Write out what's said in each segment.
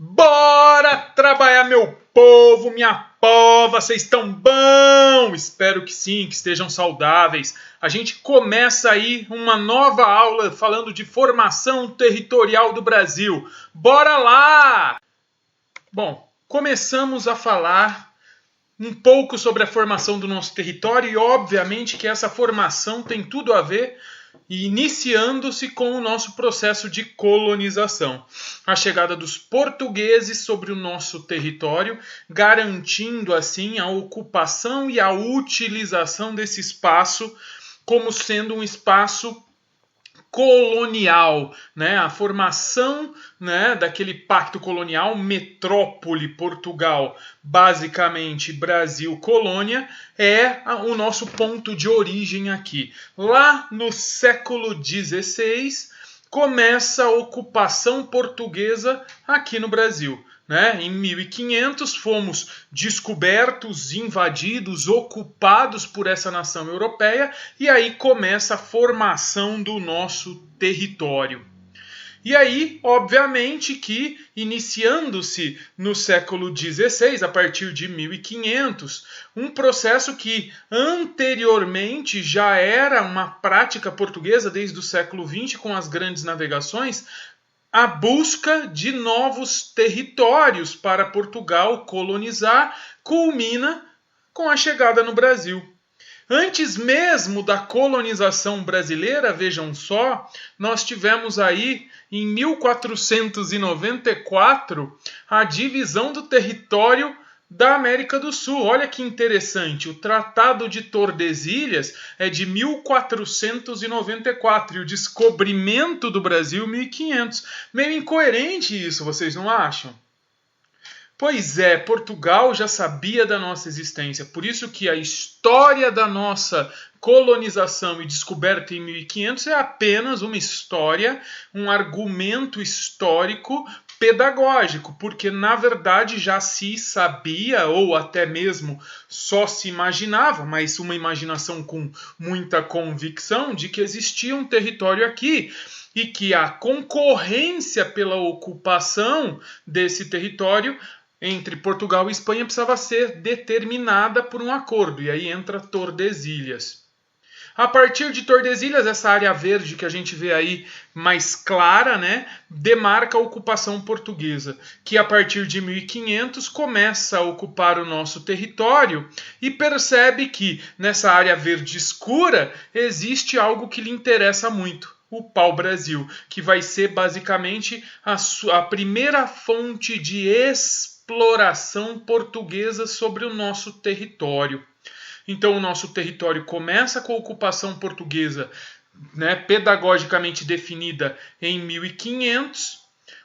Bora trabalhar, meu povo, minha pova, vocês estão bom? Espero que sim, que estejam saudáveis. A gente começa aí uma nova aula falando de formação territorial do Brasil. Bora lá! Bom, começamos a falar um pouco sobre a formação do nosso território e obviamente que essa formação tem tudo a ver iniciando-se com o nosso processo de colonização. A chegada dos portugueses sobre o nosso território, garantindo assim a ocupação e a utilização desse espaço como sendo um espaço colonial, né? A formação, né, daquele pacto colonial, metrópole Portugal, basicamente Brasil colônia, é o nosso ponto de origem aqui. Lá no século XVI começa a ocupação portuguesa aqui no Brasil. Né? Em 1500 fomos descobertos, invadidos, ocupados por essa nação europeia e aí começa a formação do nosso território. E aí, obviamente que, iniciando-se no século XVI, a partir de 1500, um processo que anteriormente já era uma prática portuguesa desde o século XX com as grandes navegações, a busca de novos territórios para Portugal colonizar culmina com a chegada no Brasil. Antes mesmo da colonização brasileira, vejam só, nós tivemos aí em 1494 a divisão do território da América do Sul. Olha que interessante, o Tratado de Tordesilhas é de 1494 e o descobrimento do Brasil 1500. Meio incoerente isso, vocês não acham? Pois é, Portugal já sabia da nossa existência, por isso que a história da nossa colonização e descoberta em 1500 é apenas uma história, um argumento histórico pedagógico, porque na verdade já se sabia, ou até mesmo só se imaginava, mas uma imaginação com muita convicção, de que existia um território aqui e que a concorrência pela ocupação desse território entre Portugal e Espanha precisava ser determinada por um acordo, e aí entra Tordesilhas. A partir de Tordesilhas, essa área verde que a gente vê aí mais clara, né, demarca a ocupação portuguesa, que a partir de 1500 começa a ocupar o nosso território e percebe que nessa área verde escura existe algo que lhe interessa muito. O pau-brasil, que vai ser basicamente a primeira fonte de exploração portuguesa sobre o nosso território. Então, o nosso território começa com a ocupação portuguesa, né, pedagogicamente definida em 1500.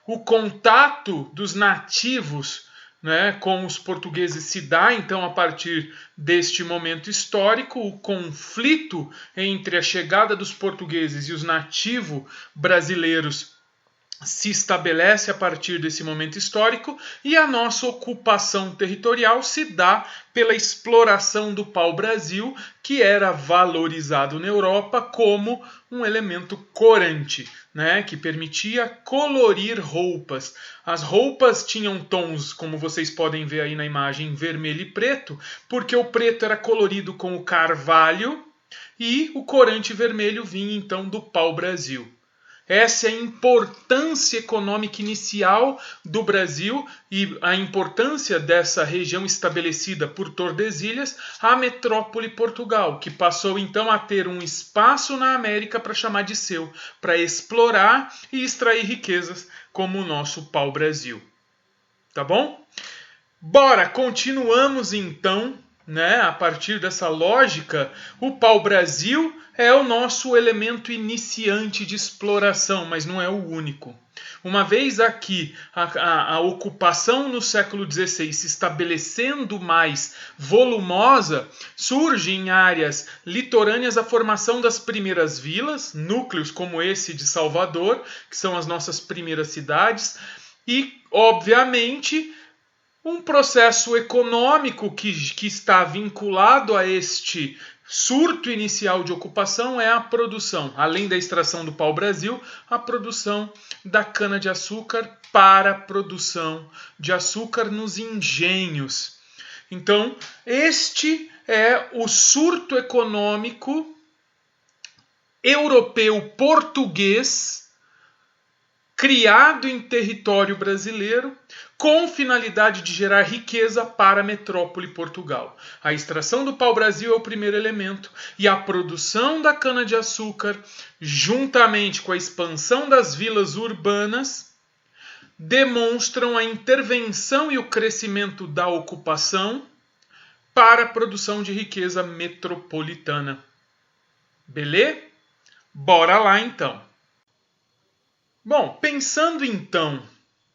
O contato dos nativos, né, com os portugueses se dá, então, a partir deste momento histórico. O conflito entre a chegada dos portugueses e os nativos brasileiros se estabelece a partir desse momento histórico e a nossa ocupação territorial se dá pela exploração do pau-brasil, que era valorizado na Europa como um elemento corante, né, que permitia colorir roupas. As roupas tinham tons, como vocês podem ver aí na imagem, vermelho e preto, porque o preto era colorido com o carvalho e o corante vermelho vinha então do pau-brasil. Essa é a importância econômica inicial do Brasil e a importância dessa região estabelecida por Tordesilhas, a metrópole Portugal, que passou então a ter um espaço na América para chamar de seu, para explorar e extrair riquezas como o nosso pau-brasil. Tá bom? Bora, continuamos então, né, a partir dessa lógica. O pau-brasil é o nosso elemento iniciante de exploração, mas não é o único. Uma vez aqui a ocupação no século XVI se estabelecendo mais volumosa, surge em áreas litorâneas a formação das primeiras vilas, núcleos como esse de Salvador, que são as nossas primeiras cidades, e, obviamente, um processo econômico que está vinculado a este Surto inicial de ocupação é a produção, além da extração do pau-brasil, a produção da cana-de-açúcar para a produção de açúcar nos engenhos. Então, este é o surto econômico europeu português criado em território brasileiro com finalidade de gerar riqueza para a metrópole Portugal. A extração do pau-brasil é o primeiro elemento e a produção da cana-de-açúcar, juntamente com a expansão das vilas urbanas, demonstram a intervenção e o crescimento da ocupação para a produção de riqueza metropolitana. Beleza? Bora lá então. Bom, pensando então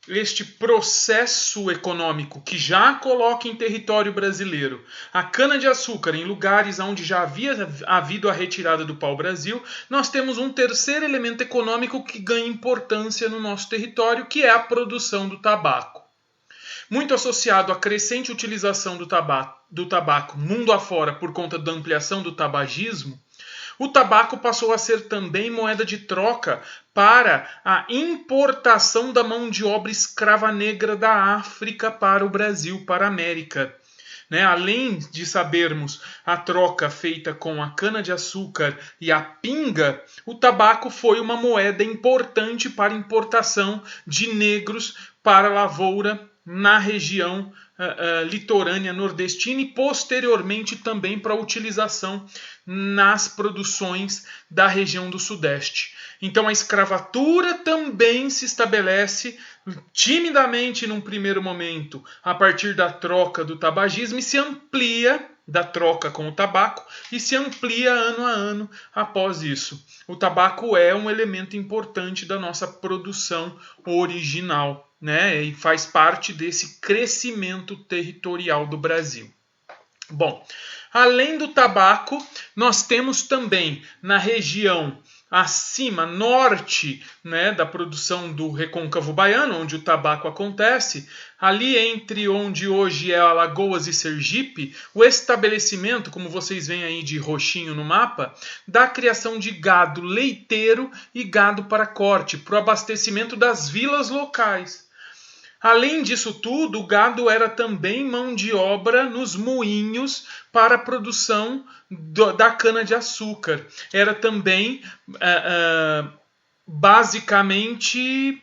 este processo econômico que já coloca em território brasileiro a cana-de-açúcar em lugares onde já havia havido a retirada do pau-brasil, nós temos um terceiro elemento econômico que ganha importância no nosso território, que é a produção do tabaco. Muito associado à crescente utilização do tabaco mundo afora por conta da ampliação do tabagismo, o tabaco passou a ser também moeda de troca para a importação da mão de obra escrava negra da África para o Brasil, para a América. Além de sabermos a troca feita com a cana-de-açúcar e a pinga, o tabaco foi uma moeda importante para a importação de negros para a lavoura na região litorânea nordestina e posteriormente também para a utilização nas produções da região do Sudeste. Então a escravatura também se estabelece timidamente num primeiro momento a partir da troca do tabagismo e se amplia da troca com o tabaco e se amplia ano a ano após isso. O tabaco é um elemento importante da nossa produção original, e faz parte desse crescimento territorial do Brasil. Bom, além do tabaco, nós temos também na região acima, norte, da produção do Recôncavo Baiano, onde o tabaco acontece, ali entre onde hoje é Alagoas e Sergipe, o estabelecimento, como vocês veem aí de roxinho no mapa, da criação de gado leiteiro e gado para corte, para o abastecimento das vilas locais. Além disso tudo, o gado era também mão de obra nos moinhos para a produção da cana-de-açúcar. Era também, basicamente,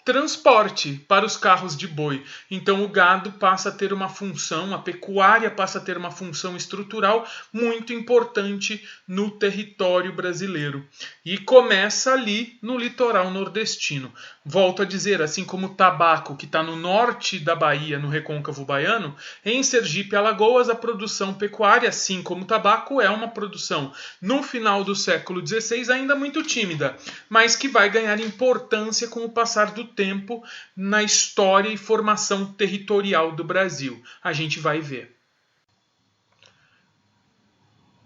transporte para os carros de boi. Então o gado passa a ter uma função, a pecuária passa a ter uma função estrutural muito importante no território brasileiro. E começa ali no litoral nordestino. Volto a dizer, assim como o tabaco, que está no norte da Bahia, no Recôncavo Baiano, em Sergipe e Alagoas, a produção pecuária, assim como o tabaco, é uma produção no final do século XVI ainda muito tímida, mas que vai ganhar importância com o passar do tempo na história e formação territorial do Brasil. A gente vai ver.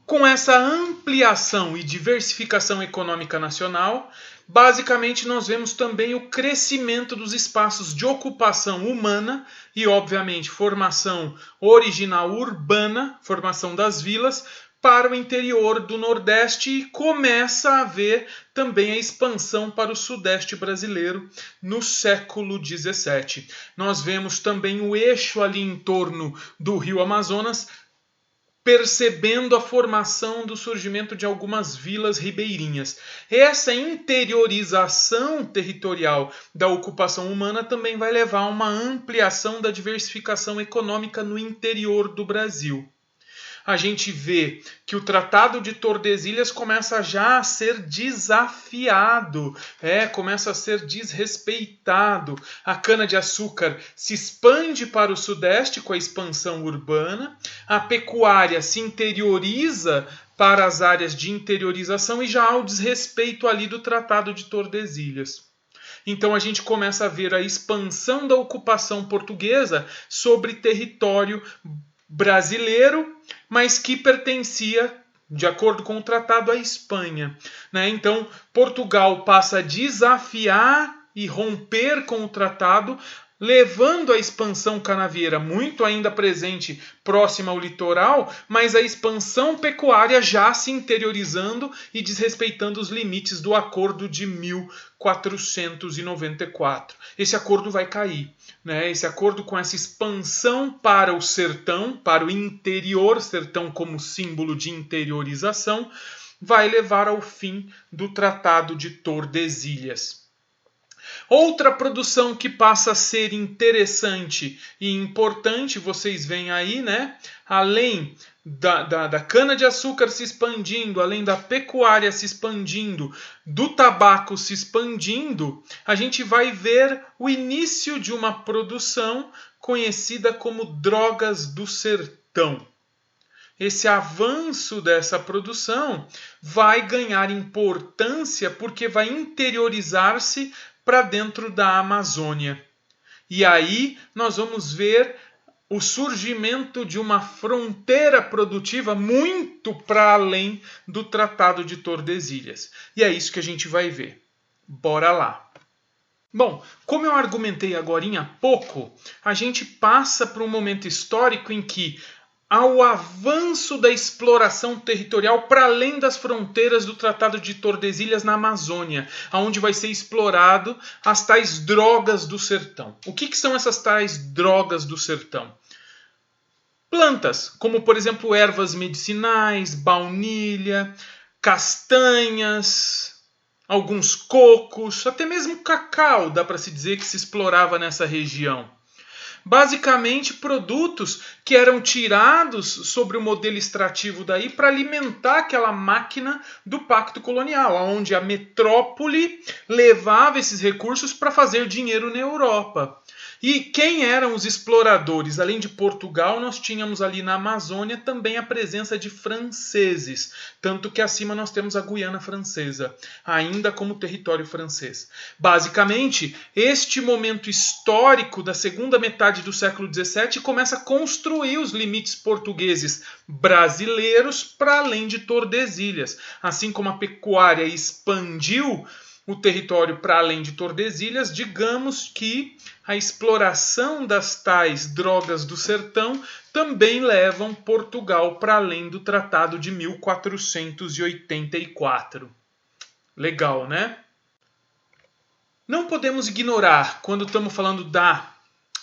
Com essa ampliação e diversificação econômica nacional, basicamente nós vemos também o crescimento dos espaços de ocupação humana e, obviamente, formação original urbana, formação das vilas, para o interior do Nordeste e começa a haver também a expansão para o Sudeste brasileiro no século XVII. Nós vemos também o eixo ali em torno do Rio Amazonas, percebendo a formação do surgimento de algumas vilas ribeirinhas. Essa interiorização territorial da ocupação humana também vai levar a uma ampliação da diversificação econômica no interior do Brasil. A gente vê que o Tratado de Tordesilhas começa já a ser desafiado, começa a ser desrespeitado. A cana-de-açúcar se expande para o Sudeste com a expansão urbana, a pecuária se interioriza para as áreas de interiorização e já há o desrespeito ali do Tratado de Tordesilhas. Então a gente começa a ver a expansão da ocupação portuguesa sobre território brasileiro, mas que pertencia, de acordo com o tratado, à Espanha. Então, Portugal passa a desafiar e romper com o tratado levando a expansão canavieira muito ainda presente próxima ao litoral, mas a expansão pecuária já se interiorizando e desrespeitando os limites do acordo de 1494. Esse acordo vai cair, né? Esse acordo com essa expansão para o sertão, para o interior, sertão como símbolo de interiorização, vai levar ao fim do Tratado de Tordesilhas. Outra produção que passa a ser interessante e importante, vocês veem aí, né? Além da cana-de-açúcar se expandindo, além da pecuária se expandindo, do tabaco se expandindo, a gente vai ver o início de uma produção conhecida como drogas do sertão. Esse avanço dessa produção vai ganhar importância porque vai interiorizar-se para dentro da Amazônia. E aí nós vamos ver o surgimento de uma fronteira produtiva muito para além do Tratado de Tordesilhas. E é isso que a gente vai ver. Bora lá! Bom, como eu argumentei agorinha há pouco, a gente passa por um momento histórico em que ao avanço da exploração territorial para além das fronteiras do Tratado de Tordesilhas na Amazônia, onde vai ser explorado as tais drogas do sertão. O que são essas tais drogas do sertão? Plantas, como por exemplo ervas medicinais, baunilha, castanhas, alguns cocos, até mesmo cacau, dá para se dizer que se explorava nessa região. Basicamente, produtos que eram tirados sobre o modelo extrativo daí para alimentar aquela máquina do pacto colonial, onde a metrópole levava esses recursos para fazer dinheiro na Europa. E quem eram os exploradores? Além de Portugal, nós tínhamos ali na Amazônia também a presença de franceses, tanto que acima nós temos a Guiana Francesa, ainda como território francês. Basicamente, este momento histórico da segunda metade do século XVII começa a construir os limites portugueses brasileiros para além de Tordesilhas. Assim como a pecuária expandiu o território para além de Tordesilhas, digamos que a exploração das tais drogas do sertão também levam Portugal para além do Tratado de 1484. Legal, né? Não podemos ignorar, quando estamos falando da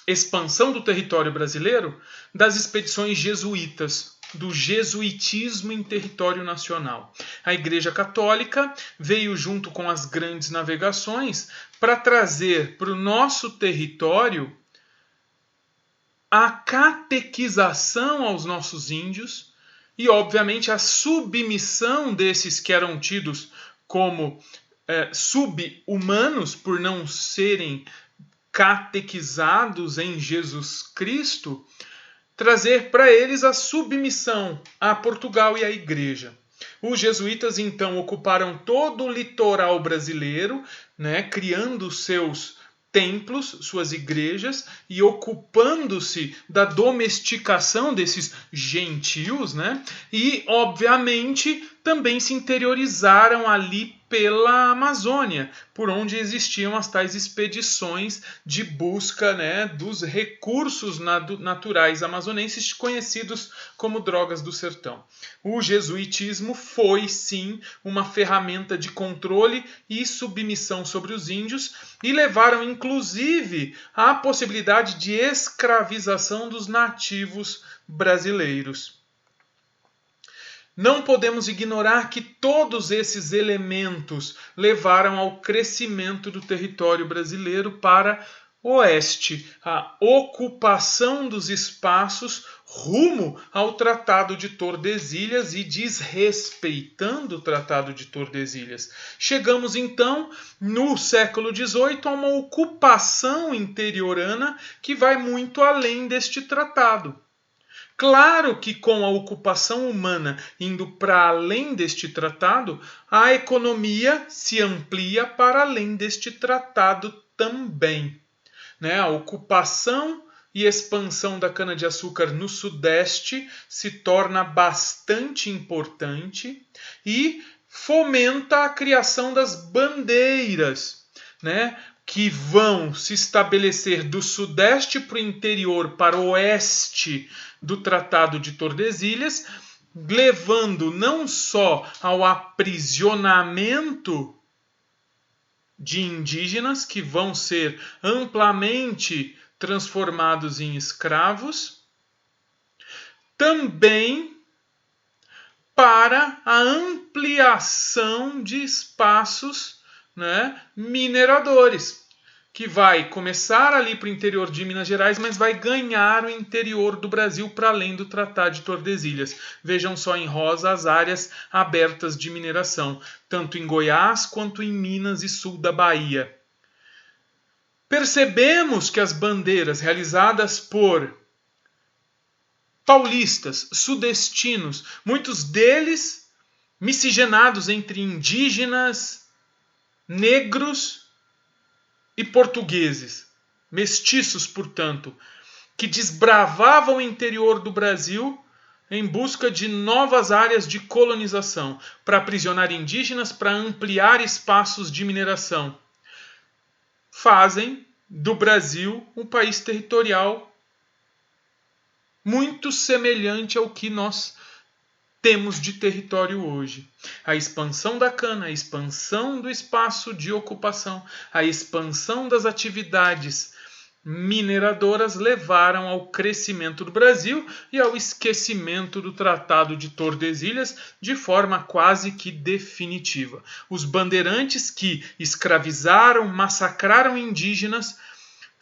expansão do território brasileiro, das expedições jesuítas, do jesuitismo em território nacional. A Igreja Católica veio junto com as grandes navegações para trazer para o nosso território a catequização aos nossos índios e, obviamente, a submissão desses que eram tidos como sub-humanos por não serem catequizados em Jesus Cristo, trazer para eles a submissão a Portugal e à Igreja. Os jesuítas, então, ocuparam todo o litoral brasileiro, né, criando seus templos, suas igrejas, e ocupando-se da domesticação desses gentios, né, e, obviamente, também se interiorizaram ali pela Amazônia, por onde existiam as tais expedições de busca, né, dos recursos naturais amazonenses conhecidos como drogas do sertão. O jesuitismo foi, sim, uma ferramenta de controle e submissão sobre os índios e levaram, inclusive, à possibilidade de escravização dos nativos brasileiros. Não podemos ignorar que todos esses elementos levaram ao crescimento do território brasileiro para o oeste, a ocupação dos espaços rumo ao Tratado de Tordesilhas e desrespeitando o Tratado de Tordesilhas. Chegamos então no século XVIII a uma ocupação interiorana que vai muito além deste tratado. Claro que com a ocupação humana indo para além deste tratado, a economia se amplia para além deste tratado também. Né? A ocupação e expansão da cana-de-açúcar no Sudeste se torna bastante importante e fomenta a criação das bandeiras, né? que vão se estabelecer do sudeste para o interior, para o oeste do Tratado de Tordesilhas, levando não só ao aprisionamento de indígenas que vão ser amplamente transformados em escravos, também para a ampliação de espaços, né, mineradores, que vai começar ali para o interior de Minas Gerais, mas vai ganhar o interior do Brasil para além do Tratado de Tordesilhas. Vejam só em rosa as áreas abertas de mineração, tanto em Goiás quanto em Minas e sul da Bahia. Percebemos que as bandeiras realizadas por paulistas, sudestinos, muitos deles miscigenados entre indígenas, negros e portugueses, mestiços, portanto, que desbravavam o interior do Brasil em busca de novas áreas de colonização, para aprisionar indígenas, para ampliar espaços de mineração. Fazem do Brasil um país territorial muito semelhante ao que nós temos de território hoje. A expansão da cana, a expansão do espaço de ocupação, a expansão das atividades mineradoras levaram ao crescimento do Brasil e ao esquecimento do Tratado de Tordesilhas de forma quase que definitiva. Os bandeirantes que escravizaram, massacraram indígenas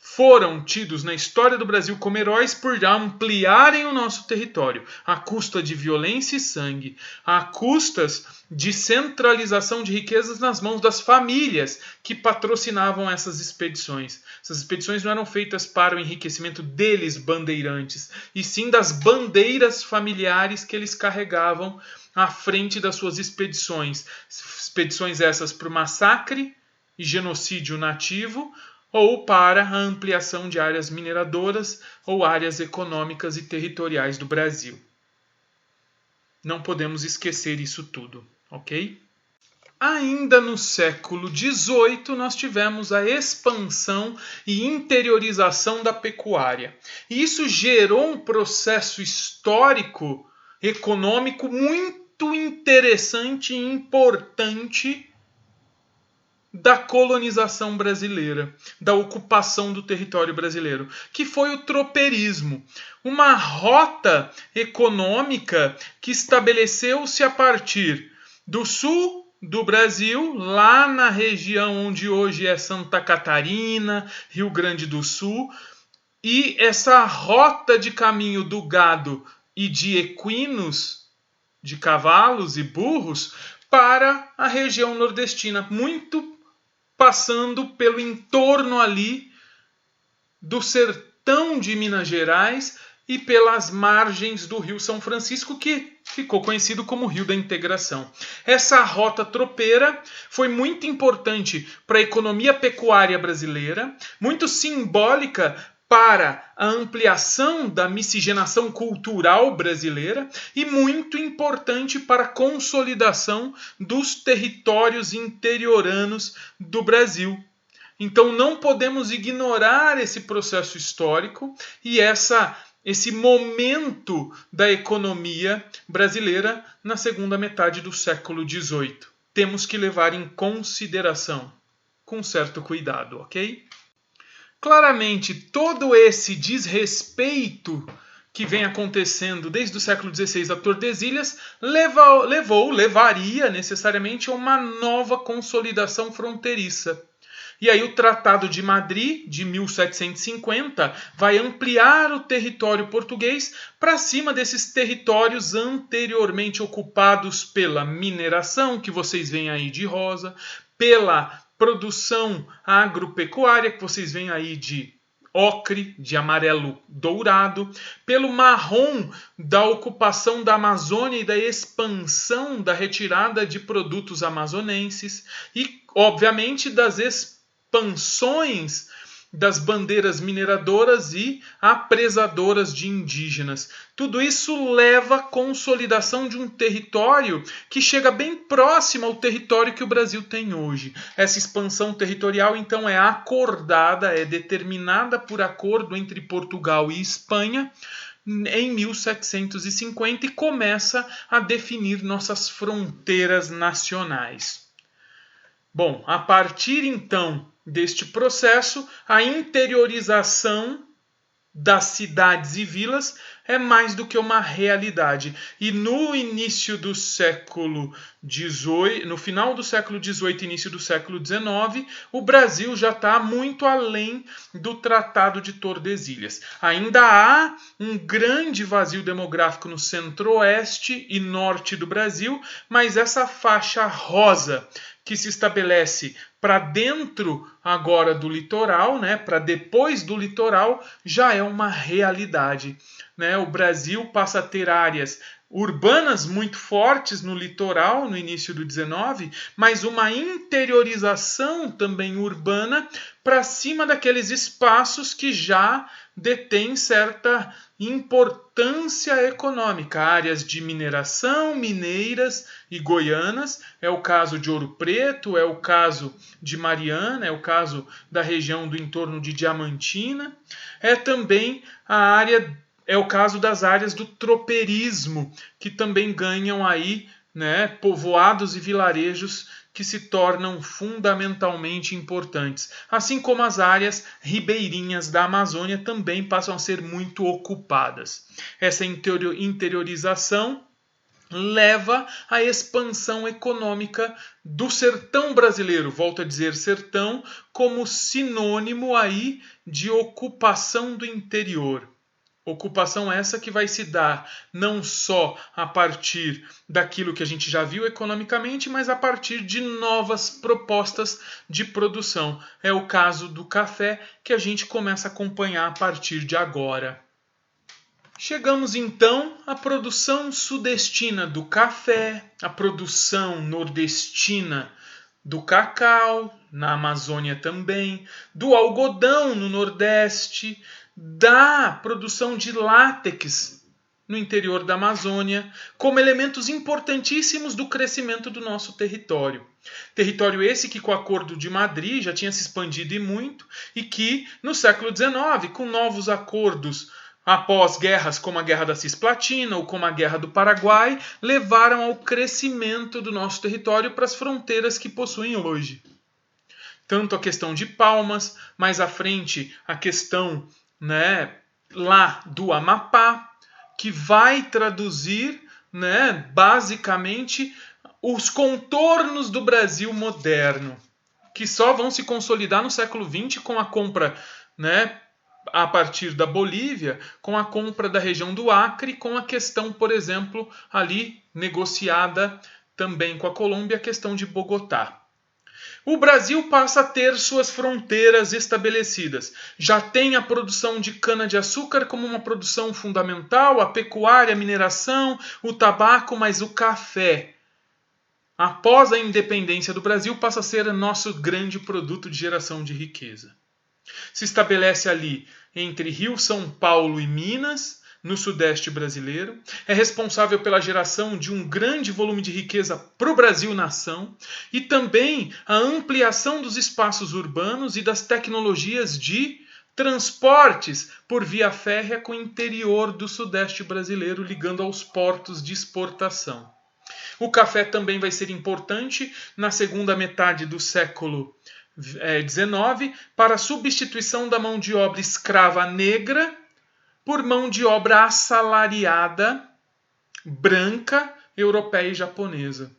foram tidos na história do Brasil como heróis por ampliarem o nosso território, à custa de violência e sangue, à custas de centralização de riquezas nas mãos das famílias que patrocinavam essas expedições. Essas expedições não eram feitas para o enriquecimento deles, bandeirantes, e sim das bandeiras familiares que eles carregavam à frente das suas expedições. Expedições essas para o massacre e genocídio nativo, ou para a ampliação de áreas mineradoras ou áreas econômicas e territoriais do Brasil. Não podemos esquecer isso tudo, ok? Ainda no século XVIII, nós tivemos a expansão e interiorização da pecuária. E isso gerou um processo histórico, econômico muito interessante e importante da colonização brasileira, da ocupação do território brasileiro, que foi o tropeirismo, uma rota econômica que estabeleceu-se a partir do sul do Brasil, lá na região onde hoje é Santa Catarina, Rio Grande do Sul, e essa rota de caminho do gado e de equinos, de cavalos e burros, para a região nordestina, muito passando pelo entorno ali do sertão de Minas Gerais e pelas margens do Rio São Francisco, que ficou conhecido como Rio da Integração. Essa rota tropeira foi muito importante para a economia pecuária brasileira, muito simbólica para a ampliação da miscigenação cultural brasileira e muito importante para a consolidação dos territórios interioranos do Brasil. Então não podemos ignorar esse processo histórico e esse momento da economia brasileira na segunda metade do século XVIII. Temos que levar em consideração, com certo cuidado, ok? Claramente, todo esse desrespeito que vem acontecendo desde o século XVI a Tordesilhas levaria necessariamente a uma nova consolidação fronteiriça. E aí o Tratado de Madrid, de 1750, vai ampliar o território português para cima desses territórios anteriormente ocupados pela mineração, que vocês veem aí de rosa, pela produção agropecuária, que vocês veem aí de ocre, de amarelo dourado, pelo marrom da ocupação da Amazônia e da expansão da retirada de produtos amazonenses e, obviamente, das expansões das bandeiras mineradoras e apresadoras de indígenas. Tudo isso leva à consolidação de um território que chega bem próximo ao território que o Brasil tem hoje. Essa expansão territorial, então, é acordada, é determinada por acordo entre Portugal e Espanha em 1750 e começa a definir nossas fronteiras nacionais. Bom, a partir então deste processo, a interiorização das cidades e vilas é mais do que uma realidade. E no início do século XVIII, no final do século XVIII e início do século XIX, o Brasil já está muito além do Tratado de Tordesilhas. Ainda há um grande vazio demográfico no centro-oeste e norte do Brasil, mas essa faixa rosa que se estabelece para dentro agora do litoral, né, para depois do litoral, já é uma realidade. Né? O Brasil passa a ter áreas urbanas muito fortes no litoral, no início do 19, mas uma interiorização também urbana para cima daqueles espaços que já detêm certa importância econômica, áreas de mineração, mineiras e goianas, é o caso de Ouro Preto, é o caso de Mariana, é o caso da região do entorno de Diamantina, é também a área, é o caso das áreas do tropeirismo, que também ganham aí, né, povoados e vilarejos que se tornam fundamentalmente importantes, assim como as áreas ribeirinhas da Amazônia também passam a ser muito ocupadas. Essa interiorização leva à expansão econômica do sertão brasileiro, volto a dizer sertão, como sinônimo aí de ocupação do interior. Ocupação essa que vai se dar não só a partir daquilo que a gente já viu economicamente, mas a partir de novas propostas de produção. É o caso do café que a gente começa a acompanhar a partir de agora. Chegamos então à produção sudestina do café, à produção nordestina do cacau, na Amazônia também, do algodão no Nordeste, da produção de látex no interior da Amazônia, como elementos importantíssimos do crescimento do nosso território. Território esse que, com o Acordo de Madrid, já tinha se expandido e muito, e que, no século XIX, com novos acordos após guerras como a Guerra da Cisplatina ou como a Guerra do Paraguai, levaram ao crescimento do nosso território para as fronteiras que possuem hoje. Tanto a questão de Palmas, mais à frente a questão, né, lá do Amapá, que vai traduzir, né, basicamente os contornos do Brasil moderno, que só vão se consolidar no século XX com a compra, né, a partir da Bolívia, com a compra da região do Acre, com a questão, por exemplo, ali negociada também com a Colômbia, a questão de Bogotá. O Brasil passa a ter suas fronteiras estabelecidas. Já tem a produção de cana-de-açúcar como uma produção fundamental, a pecuária, a mineração, o tabaco, mas o café, após a independência do Brasil, passa a ser nosso grande produto de geração de riqueza. Se estabelece ali entre Rio, São Paulo e Minas, no sudeste brasileiro, é responsável pela geração de um grande volume de riqueza para o Brasil-nação e também a ampliação dos espaços urbanos e das tecnologias de transportes por via férrea com o interior do sudeste brasileiro, ligando aos portos de exportação. O café também vai ser importante na segunda metade do século XIX para a substituição da mão de obra escrava negra por mão de obra assalariada, branca, europeia e japonesa.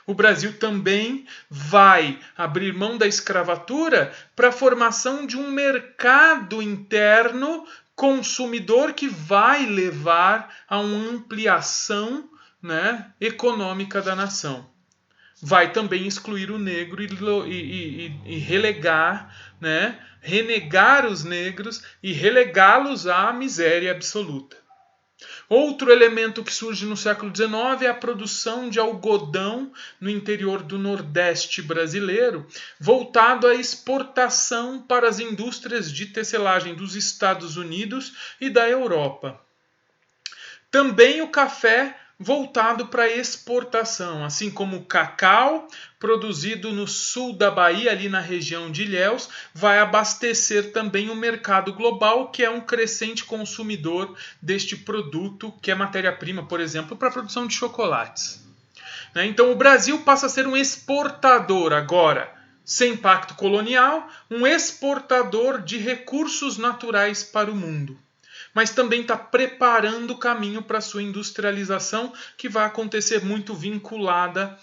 O Brasil também vai abrir mão da escravatura para a formação de um mercado interno consumidor que vai levar a uma ampliação, né, econômica da nação. Vai também excluir o negro e relegar, né, renegar os negros e relegá-los à miséria absoluta. Outro elemento que surge no século XIX é a produção de algodão no interior do Nordeste brasileiro, voltado à exportação para as indústrias de tecelagem dos Estados Unidos e da Europa. Também o café voltado para exportação, assim como o cacau, produzido no sul da Bahia, ali na região de Ilhéus, vai abastecer também o mercado global, que é um crescente consumidor deste produto, que é matéria-prima, por exemplo, para a produção de chocolates. Então o Brasil passa a ser um exportador agora, sem pacto colonial, um exportador de recursos naturais para o mundo. Mas também está preparando o caminho para a sua industrialização, que vai acontecer muito vinculada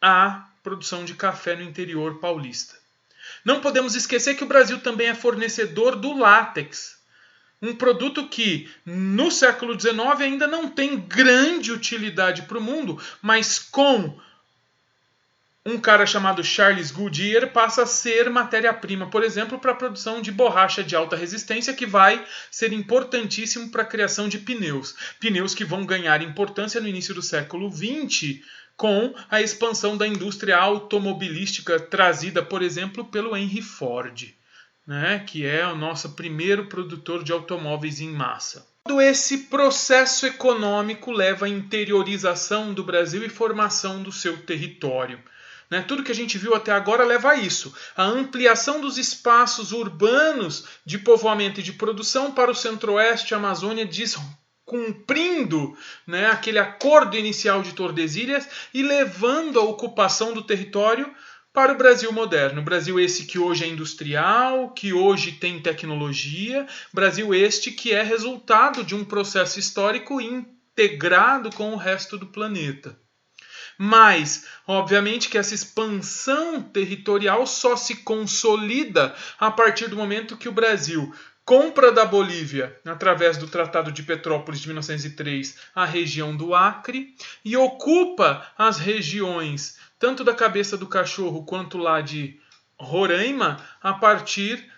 à produção de café no interior paulista. Não podemos esquecer que o Brasil também é fornecedor do látex, um produto que no século XIX ainda não tem grande utilidade para o mundo, mas com um cara chamado Charles Goodyear passa a ser matéria-prima, por exemplo, para a produção de borracha de alta resistência, que vai ser importantíssimo para a criação de pneus. Pneus que vão ganhar importância no início do século XX, com a expansão da indústria automobilística trazida, por exemplo, pelo Henry Ford, que é o nosso primeiro produtor de automóveis em massa. Todo esse processo econômico leva à interiorização do Brasil e formação do seu território. Tudo que a gente viu até agora leva a isso. A ampliação dos espaços urbanos de povoamento e de produção para o centro-oeste, a Amazônia, cumprindo aquele acordo inicial de Tordesilhas e levando a ocupação do território para o Brasil moderno. Brasil esse que hoje é industrial, que hoje tem tecnologia. Brasil este que é resultado de um processo histórico integrado com o resto do planeta. Mas, obviamente, que essa expansão territorial só se consolida a partir do momento que o Brasil compra da Bolívia, através do Tratado de Petrópolis de 1903, a região do Acre e ocupa as regiões tanto da Cabeça do Cachorro quanto lá de Roraima a partir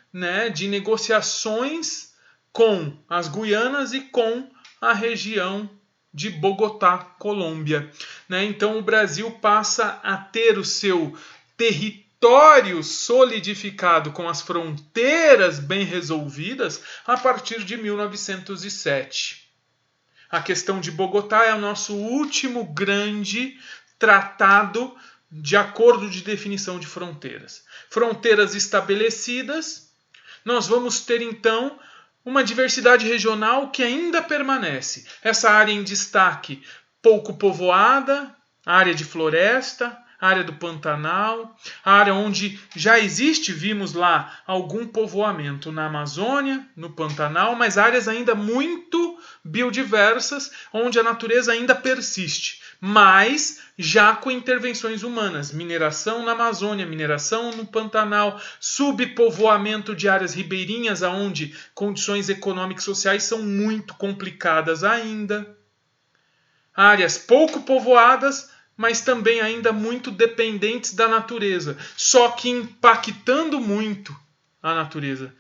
de negociações com as Guianas e com a região de Bogotá, Colômbia. Então o Brasil passa a ter o seu território solidificado com as fronteiras bem resolvidas a partir de 1907. A questão de Bogotá é o nosso último grande tratado de acordo de definição de fronteiras. Fronteiras estabelecidas, nós vamos ter então uma diversidade regional que ainda permanece. Essa área em destaque, pouco povoada, área de floresta, área do Pantanal, área onde já existe, vimos lá, algum povoamento na Amazônia, no Pantanal, mas áreas ainda muito biodiversas, onde a natureza ainda persiste, mas já com intervenções humanas, mineração na Amazônia, mineração no Pantanal, subpovoamento de áreas ribeirinhas, onde condições econômicas e sociais são muito complicadas ainda, áreas pouco povoadas, mas também ainda muito dependentes da natureza, só que impactando muito a natureza,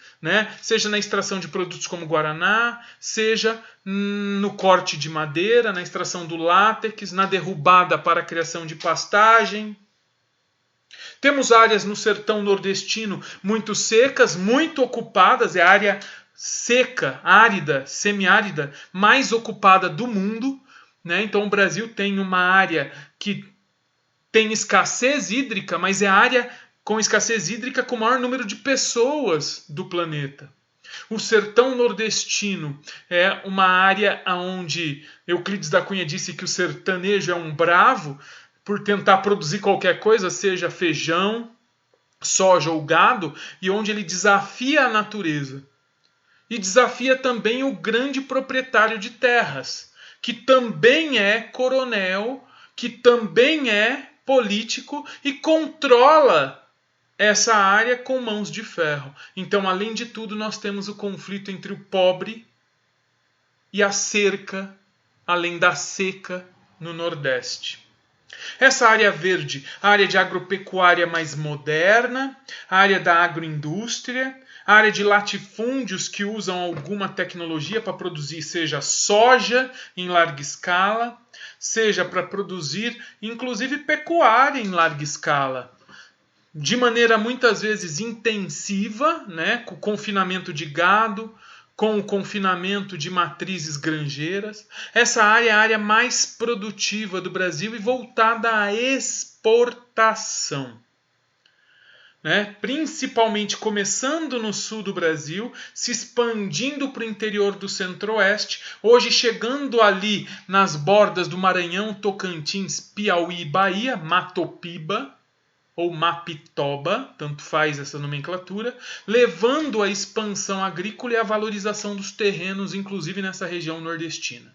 Seja na extração de produtos como guaraná, seja no corte de madeira, na extração do látex, na derrubada para a criação de pastagem. Temos áreas no sertão nordestino muito secas, muito ocupadas, é a área seca, árida, semiárida, mais ocupada do mundo. Então o Brasil tem uma área que tem escassez hídrica, mas é a área com escassez hídrica com o maior número de pessoas do planeta. O sertão nordestino é uma área onde Euclides da Cunha disse que o sertanejo é um bravo por tentar produzir qualquer coisa, seja feijão, soja ou gado, e onde ele desafia a natureza. E desafia também o grande proprietário de terras, que também é coronel, que também é político e controla essa área com mãos de ferro. Então, além de tudo, nós temos o conflito entre o pobre e a cerca, além da seca no Nordeste. Essa área verde, a área de agropecuária mais moderna, a área da agroindústria, A área de latifúndios que usam alguma tecnologia para produzir, seja soja em larga escala, seja para produzir, inclusive, pecuária em larga escala. De maneira muitas vezes intensiva, né, com o confinamento de gado, com o confinamento de matrizes granjeiras. Essa área é a área mais produtiva do Brasil e voltada à exportação. Né? Principalmente começando no sul do Brasil, se expandindo para o interior do centro-oeste, hoje chegando ali nas bordas do Maranhão, Tocantins, Piauí e Bahia, Matopiba ou Mapitoba, tanto faz essa nomenclatura, levando a expansão agrícola e a valorização dos terrenos, inclusive nessa região nordestina.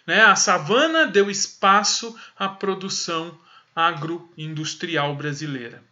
Né? A savana deu espaço à produção agroindustrial brasileira.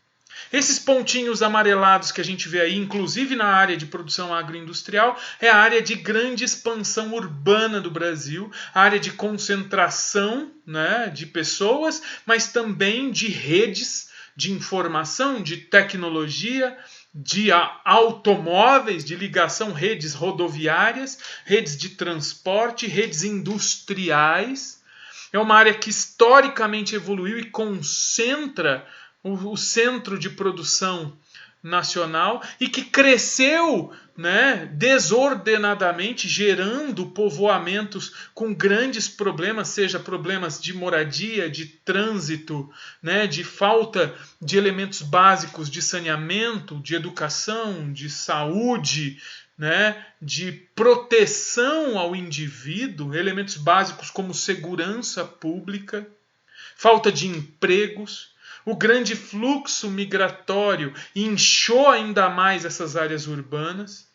Esses pontinhos amarelados que a gente vê aí, inclusive na área de produção agroindustrial, é a área de grande expansão urbana do Brasil, a área de concentração, né, de pessoas, mas também de redes de informação, de tecnologia, de automóveis, de ligação, redes rodoviárias, redes de transporte, redes industriais. É uma área que historicamente evoluiu e concentra o centro de produção nacional e que cresceu, né, desordenadamente, gerando povoamentos com grandes problemas, seja problemas de moradia, de trânsito, né, de falta de elementos básicos de saneamento, de educação, de saúde, né, de proteção ao indivíduo, elementos básicos como segurança pública, falta de empregos. O grande fluxo migratório inchou ainda mais essas áreas urbanas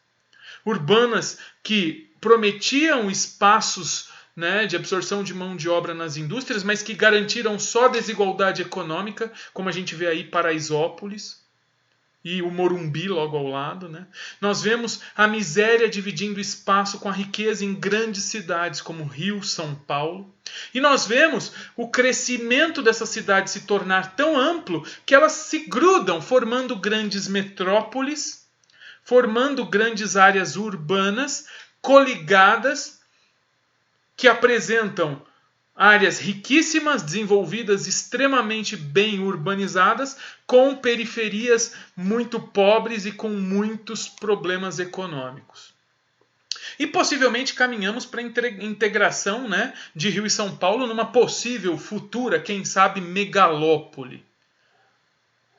que prometiam espaços, né, de absorção de mão de obra nas indústrias, mas que garantiram só desigualdade econômica, como a gente vê aí Paraisópolis e o Morumbi logo ao lado. Né? Nós vemos a miséria dividindo espaço com a riqueza em grandes cidades como Rio, São Paulo. E nós vemos o crescimento dessa cidade se tornar tão amplo que elas se grudam, formando grandes metrópoles, formando grandes áreas urbanas coligadas que apresentam áreas riquíssimas, desenvolvidas, extremamente bem urbanizadas, com periferias muito pobres e com muitos problemas econômicos. E possivelmente caminhamos para a integração, né, de Rio e São Paulo numa possível futura, quem sabe, megalópole.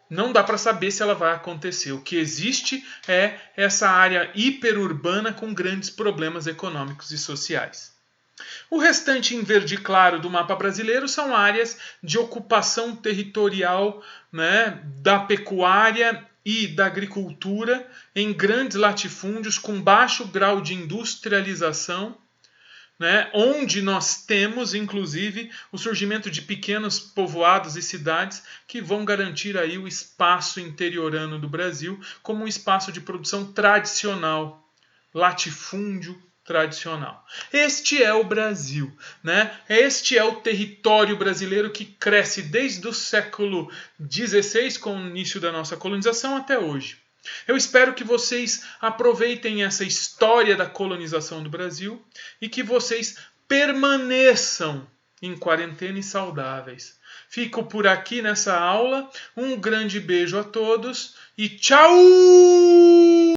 Não dá para saber se ela vai acontecer. O que existe é essa área hiperurbana com grandes problemas econômicos e sociais. O restante em verde claro do mapa brasileiro são áreas de ocupação territorial, né, da pecuária e da agricultura em grandes latifúndios com baixo grau de industrialização, né, onde nós temos, inclusive, o surgimento de pequenos povoados e cidades que vão garantir aí o espaço interiorano do Brasil como um espaço de produção tradicional, latifúndio tradicional. Este é o Brasil, né? Este é o território brasileiro que cresce desde o século XVI, com o início da nossa colonização, até hoje. Eu espero que vocês aproveitem essa história da colonização do Brasil e que vocês permaneçam em quarentena e saudáveis. Fico por aqui nessa aula. Um grande beijo a todos e tchau!